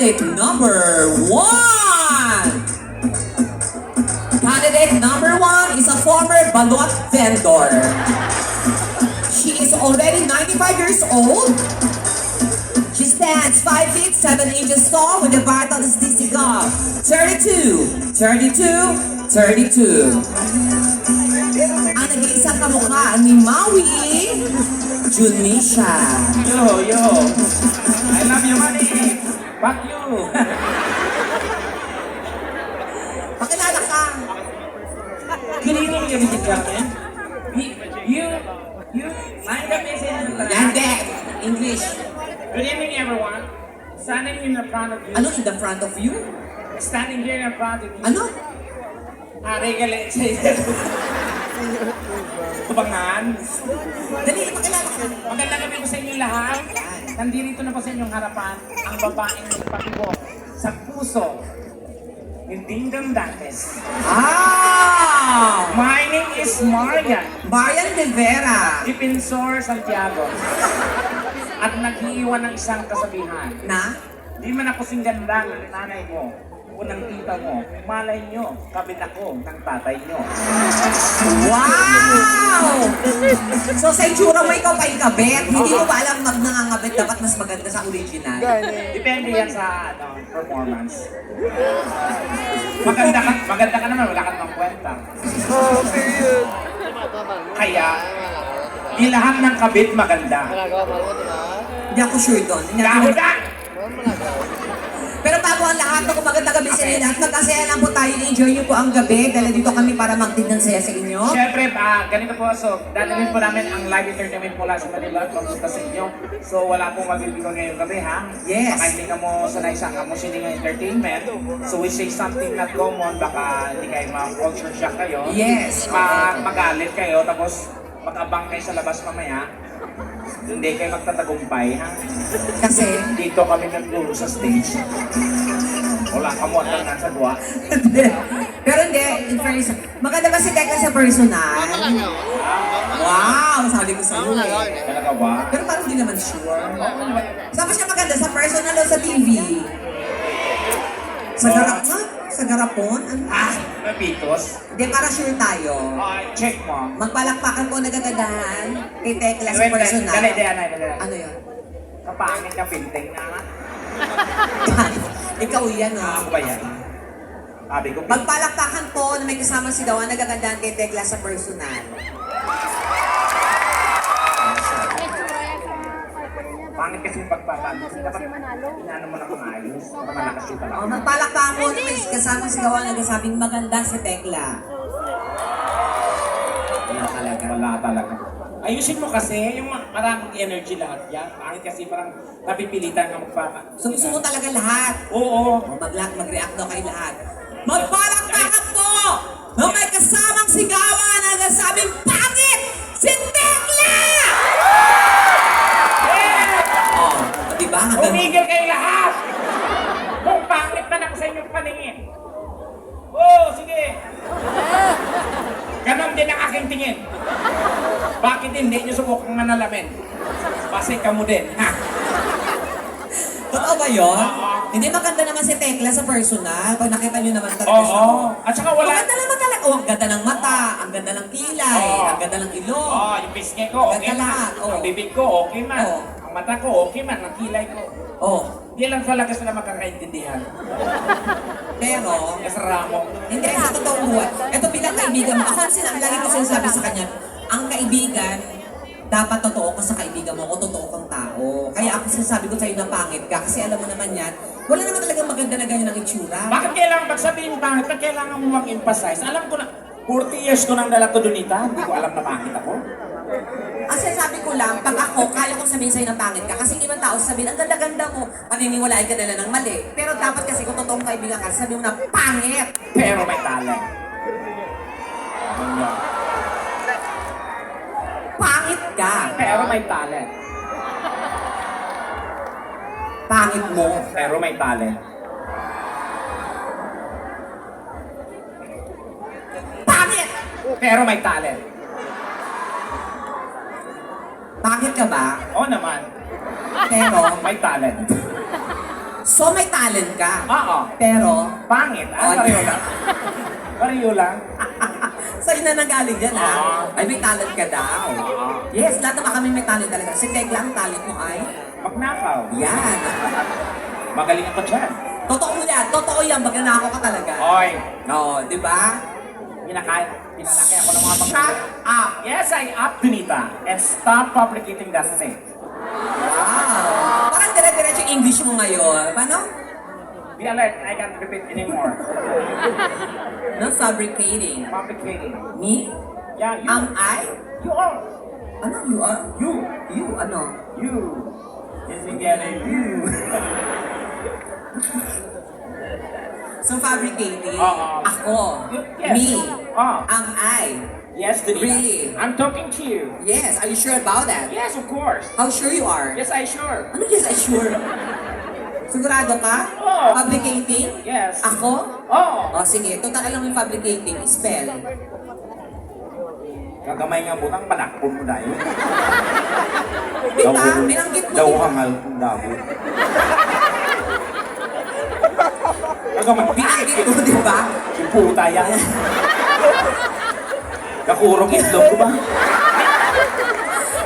candidate number one. Candidate number one is a former balot vendor. She is already 95 years old. She stands 5 feet 7 inches tall with a vital statistic of 32, 32, 32. Ang nag-iisang kamukha ni Maui Junisha. Yo, yo. I love you, money. Fuck you. Pakilala ka. Good evening, ladies and gentlemen. You, mind the message. Hindi. English. Good evening, everyone. Standing in the front of you. Ano in the front of you? Standing here in front of you. Ano? Regale. Tubangan. Dali, pakilala ka. Magandang gabi po sa inyo lahat. Nandito na po sa inyong harapan ang babaeng nagpatibok sa puso ni Dingdong Dantes. Ah! My name is Marian Marian Rivera. Defensor Santiago. At nag-iiwan ng isang kasabihan. Na? Di man ako singganda ng nanay mo o ng tita mo, malay nyo, kabit ako ng tatay nyo. Wow! So sa itsura mo ikaw pa ikabit, hindi mo ba alam nangangabit dapat mas maganda sa original? Depende yan sa performance. Maganda ka naman, wala ka namang kwenta. Kaya, di lahat ng kabit maganda. Hindi ako sure doon. Dahil na! Pero bago ang lahat, kung magandang gabi sa inyo lahat, magkasaya lang po tayo, enjoy nyo po ang gabi, dahil dito kami para magdid ng saya sa inyo. Siyempre, ganito po, so, dadalhin po namin ang live entertainment mula sa Manila, pamunta sa inyo. So, wala pong magbibigay ngayong gabi, ha? Yes. Baka hindi ka mo sanay sa kamusining entertainment. So, we say something not common, baka hindi kayo ma-culture shock kayo. Yes. Magalit kayo, tapos mag-abang kayo sa labas mamaya. Hindi kayo magtatagumpay, ha? Kasi, Dito kami nagturo sa stage. Wala ka mo lang nasa buwa. pero hindi, in fairness, maganda ba si Tekla sa personal? Wow, sabi ko sa iyo eh. Talaga ba? Pero parang hindi naman sure. Oo naman. Saan ba siya maganda? Sa personal o sa TV? Sa garap nga? Sa garapon? Ano? Napitos. Hindi, para sure tayo. Check mo. Magpalakpakan po nagagadahan kay Tekla sa Wait, personal. dali. Ano yun? Kapangit ka pinting na. Ikaw yan, no? Ako ba yan? Sabi ko, Magpalakpakan po na may kasama si Dawan nagagandahan kay Tekla sa personal. pangit kasi pagpapagod. Dapat inaano mo na kung ayos. Para malakas yung O, talaga. magpalakpakan po na may kasama si Dawan nagsasabing maganda si Tekla. Wala talaga. Ayusin mo kasi, yung maraming energy lahat yan. Pangit kasi parang napipilitan ka magpapagod. So gusto mo talaga lahat. Oo. O, mag-react daw kayo lahat. Magpalakpakan po na may kasamang sigawan na nagsasabing pangit si Tekla! O, diba? Hanggang... Umigil kayo lahat! Kung pangit man ako sa inyong paningin. Oo, sige. Ganon din ang aking tingin. Bakit hindi nyo subukang manalamin? Kasi kamo din, ha? Totoo ba yun? Hindi maganda naman si Tekla sa personal. Pag nakita nyo naman talaga siya. Oo. At saka wala... Ang ganda naman talaga. Oh, ang ganda ng mata, ang ganda ng kilay, Oo. ang ganda ng ilong. Oo, yung pisngi ko, okay Ganda man. lahat, oo. Ang bibig ko, okay man. Oo. Ang mata ko, okay man. Ang kilay ko. Oh, Di lang talaga sila magkakaintindihan. pero, Yes, Ramo. hindi sa totoong buhay. Ito bilang kaibigan mo. Ako lagi ko sinasabi sa kanya, ang kaibigan, dapat totoo ka sa kaibigan mo o totoo kang tao. Kaya ako sinasabi ko sa'yo na pangit ka kasi alam mo naman yan, wala naman talagang maganda na ganyan ang itsura. Bakit kailangan magsabihin pangit? Bakit kailangan mo mag-emphasize? Alam ko na, 40 years ko nang dala to Donita, hindi ko alam na pangit ako. Ang sinasabi ko lang, pag ako, kaya kong sabihin sa'yo na pangit ka kasi ibang tao sabihin, ang ganda-ganda mo, paniniwalaan ka nila ng mali. Pero dapat kasi kung totoong kaibigan ka, sabihin mo na pangit. Pero may talent. Pangit ka. Pero may talent. Pangit mo. Pero may talent. Pangit! Pero may talent. Pangit ka ba? Oo naman. Pero, May talent. So may talent ka. Oo. Pero, Pangit. Oh, Pareho lang. Pareho lang. sa'yo na nanggaling yan ha? Oo. Ay, may talent ka daw. Oo. Yes, lahat naman kami may talent talaga. Si Tekla, ang talent mo ay, Magnakaw. yan. Magaling ako dyan. Totoo yan, magnanakaw ka talaga. Oy. Oo, di ba? Pinalaki ako ng mga Shut up! Yes, I up, Dunita. And stop fabricating that thing. Wow! Parang dire-diretso yung English mo ngayon. Paano? Be alert, I can't repeat anymore. No fabricating. Fabricating. Me? Yeah, you. I? You are. Ano? You are? You. You, ano? You. Yes, again, you. So fabricating. Oo. Ako. Yes. Me. Oh. I? Yes, Dunita. Really? I'm talking to you. Yes. Are you sure about that? Yes, of course. How sure you are? Yes, I sure. Ano yes, I sure? Sigurado ka? Oo. Fabricating? Yes. Ako? Oh. O sige, total alam mo yung fabricating. Spell. Kagamay nga butang panakpon mo dahil. Bita, binanggit mo. Daw diba? hangal kong dabo. Kagamay. Binanggit mo, di ba? Yung puta yan. Kakurong itlog ko ba?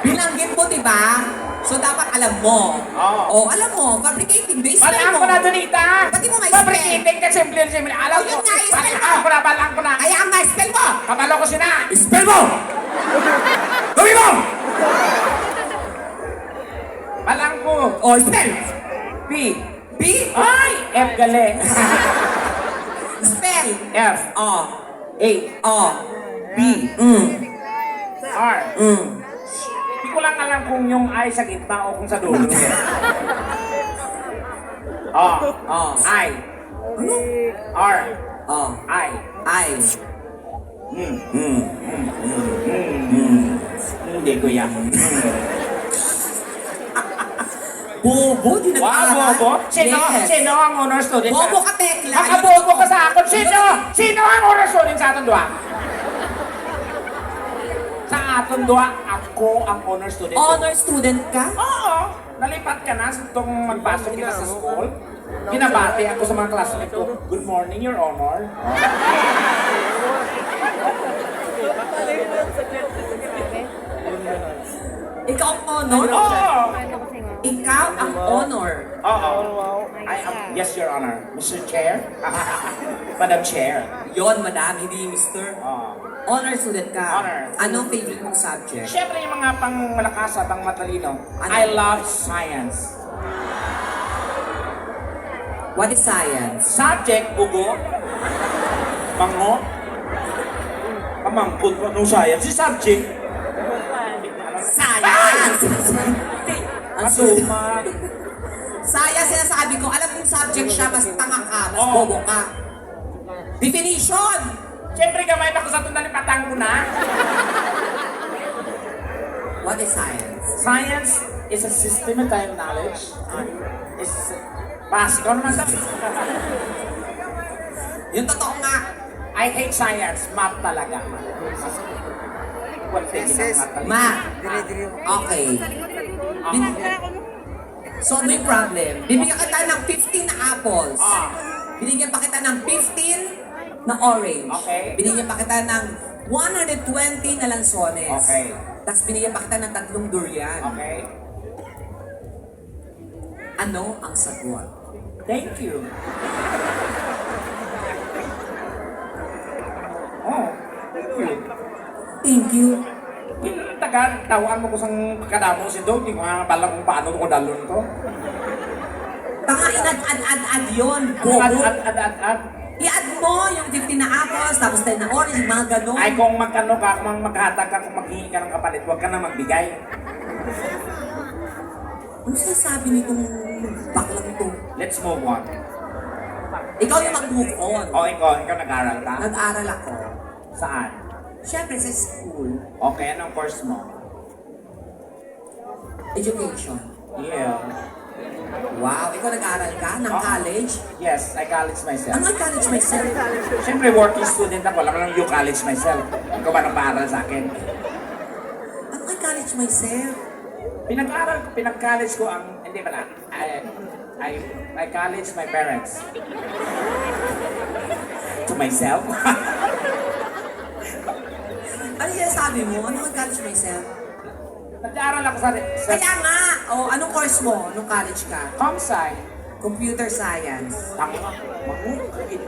Binanggit mo, di ba? So dapat alam mo. Oo. O, alam mo, fabricating base Balaan mo. ko na, Donita! Pati mo nga Fabricating ka simple. Alam Oh, ko. yun nga, i-spell mo. Balaan ko na, balaan ko na. Kaya ang na-spell mo! Kabalo ko sina. Spell mo! Gawin mo! Balaan ko. O, spell! P. B? Ay! F gali. Spell! F. O. A. O. B. R. Hindi ko lang alam kung yung I sa gitna o kung sa dulo. O. O. I. R. O. I. I. Hindi ko yan. Bobo, di Wow, nag-aaral. bobo? Sino? Yes. Sino ang honor student? Bobo ka, Tekla. Makabobo ka sa akin. Sino? Sino ang honor student sa atin dua? Sa atin dua, ako ang honor student. Honor student ka? Oo. Nalipat ka na itong magpasok kita sa school. Binabati ako sa mga classmates ko. Good morning, Your Honor. Ikaw ang honor? Oo. Ikaw ang honor. Oo. I am, yes, Your Honor. Mr. Chair? Madam Chair. Yon, madam, hindi mister. Oo. Honor student ka. Honor. Anong favorite mong subject? Siyempre yung mga pang malakas at pang matalino. Ano? I love science. What is science? Subject, ugo. Mango. Pamangkot mo nung science. Si subject. Science! Ang sulit. Asuma. Science, sinasabi ko, alam kong subject siya, mas tanga ka, mas Oo. bobo ka. Definition! Siyempre gamay ako sa tunal patang ko na. What is science? Science is a systematized knowledge. Is pass. Ikaw naman sabi. Yung totoo nga, I hate science. Math talaga. What thing is math talaga? ma. Okay. So, ano yung problem? Bibigyan kita ng 15 na apples. Ah. Binigyan pa kita ng 15 na orange. Okay. Binigyan pa kita ng 120 na lansones. Okay. Tapos binigyan pa kita ng 3 durian. Okay. Ano ang sagot? Thank you. Oh. Thank you. Thank you. Yung tawaan mo ko sang kadamo si Dog, hindi ko nga pala kung paano ko dalon to. Tanga, inad-ad-ad-ad yun. Ad, Bobo. ad. I-add mo yung 15 na apples, tapos 10 na orange, mga ganun. Ay kung magkano ka, kung maghatag ka, kung maghingi ka ng kapalit, huwag ka na magbigay. Ano sinasabi nitong baklang to? Let's move on. Ikaw yung mag-move on. O ikaw nag-aral ka? Nag-aral ako. Saan? Siyempre sa school, Okay, anong course mo? education. Yeah. Wow, ikaw nag-aral ka ng Oh. college? Yes, I college myself. Ano ang college myself? Siyempre, working student ako. Alam mo lang yung college myself. Ikaw ba nagpaaral sa akin? Ano ang college myself? Pinag-college ko ang, hindi pala, I I college my parents. To myself. Ano yung sabi mo? Ano ang college myself? Nag-aaral ako sa Kaya nga! O, anong course mo? Anong college ka? ComSci. Computer Science. Ako nga, mangukit.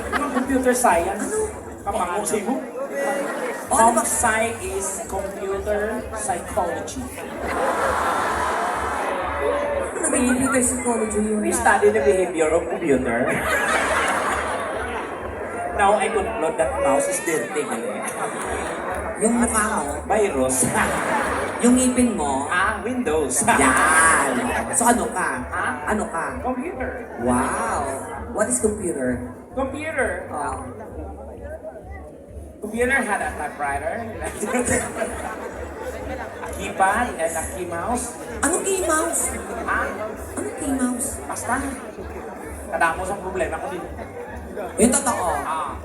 Anong computer science? Kamangusin mo? O, ano ba? ComSci is computer psychology. Ano ba yung computer psychology yun? We study the behavior of computer. Now I conclude that mouse is dirty. Yung mukha mo, Virus. yung ngipin mo, Windows. yan! So ano ka? Ah? Ano ka? Computer. Wow! What is computer? Computer. Oh. Computer had a typewriter. A keypad and a key mouse. Anong key mouse? Ah, Anong key mouse? basta. Kadamo sa problema ko din. Yung totoo. Ah.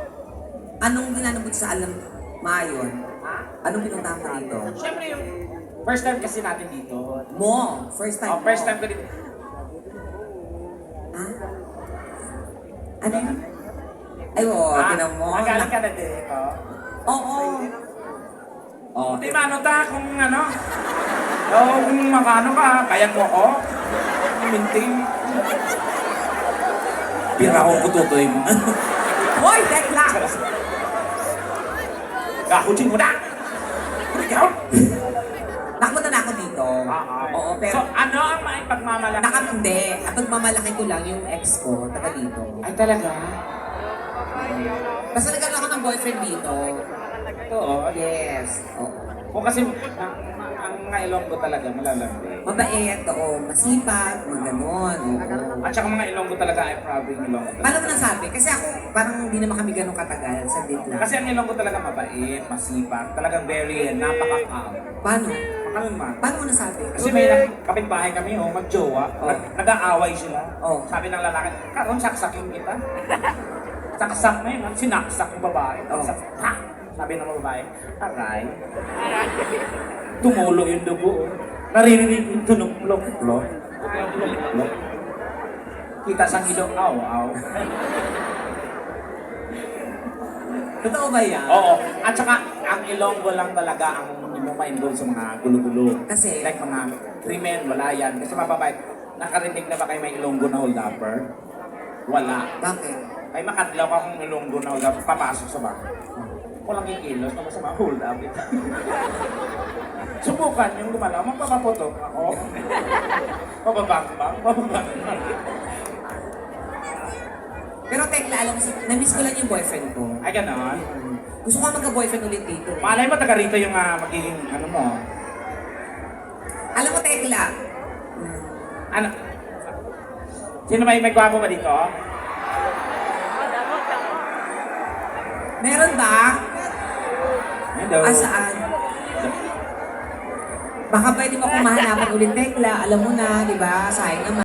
Anong ginanabot sa alam maayon? Ah? Anong pinuntahan mo dito? Siyempre yung first time kasi natin dito. Mo! First time Oh, first mo. time ko dito. Ah? Ano yun? Ay, oo, tinan mo. Magaling ka na dito. Oo. Oh, Di ba ano ta kung ano? Kung makano ka, kaya mo ako. Minting. Pira akong kututoy mo. Hoy, tekla! Kakutin mo na! Ikaw! Nakapunta na ako dito. Oo, So, pero ano ang maipagmamalaki? nakapindi. Ang pagmamalaki ko lang yung ex ko, taga dito. Ay talaga? Basta nagkaroon ako ng boyfriend dito. Oo. Yes. Oo. Kung kasi ang mga Ilonggo talaga malalandi. Mabait, oo. Masipag, mga ganon. Oo. At saka mga Ilonggo talaga ay proud yung Ilonggo talaga. Paano mo nasabi? Kasi ako, parang hindi naman kami ganun katagal. Saglit lang. Kasi ang Ilonggo talaga mabait, masipag, talagang very napaka-calm. Paano? Makalma. Paano mo nasabi? Kasi may kapitbahay kami, magjowa, Oh. nag-aaway sila. Oh. Sabi ng lalaki, karon saksakin kita. Saksak na yun, sinaksak yung babae. Oh. Ha? Sabi ng babae, aray. Tumulo yung dugo. Naririnig yung tunog, plok, plok. Plok. Kita sa ilong, aw, aw. Totoo ba yan? Oo. At saka, ang Ilonggo lang talaga ang hindi mo ma-involve sa mga gulo-gulo. Kasi? Like mga krimen, wala yan. Kasi mababait. Nakarinig na ba kayo may Ilonggo na hold-upper? Wala. Bakit? Ay makadlaw ka kung Ilonggo na hold-upper, papasok sa bahay. Walang kikilos na masama hold-up. Subukan yung gumalaw, magpapaputok ako. Mababang-bang, mababang-bang. Pero tekla, alam mo, na-miss ko lang yung boyfriend ko. Ay, ganon. Gusto ko magka-boyfriend ulit dito. Malay mo, taga rito yung magiging ano mo. Alam mo, tekla, Ano? Sino may gwapo ba dito? meron ba? Hello. Saan? Baka pwede mo akong mahanapan ulit, tekla. Alam mo na, di ba? Sayang naman.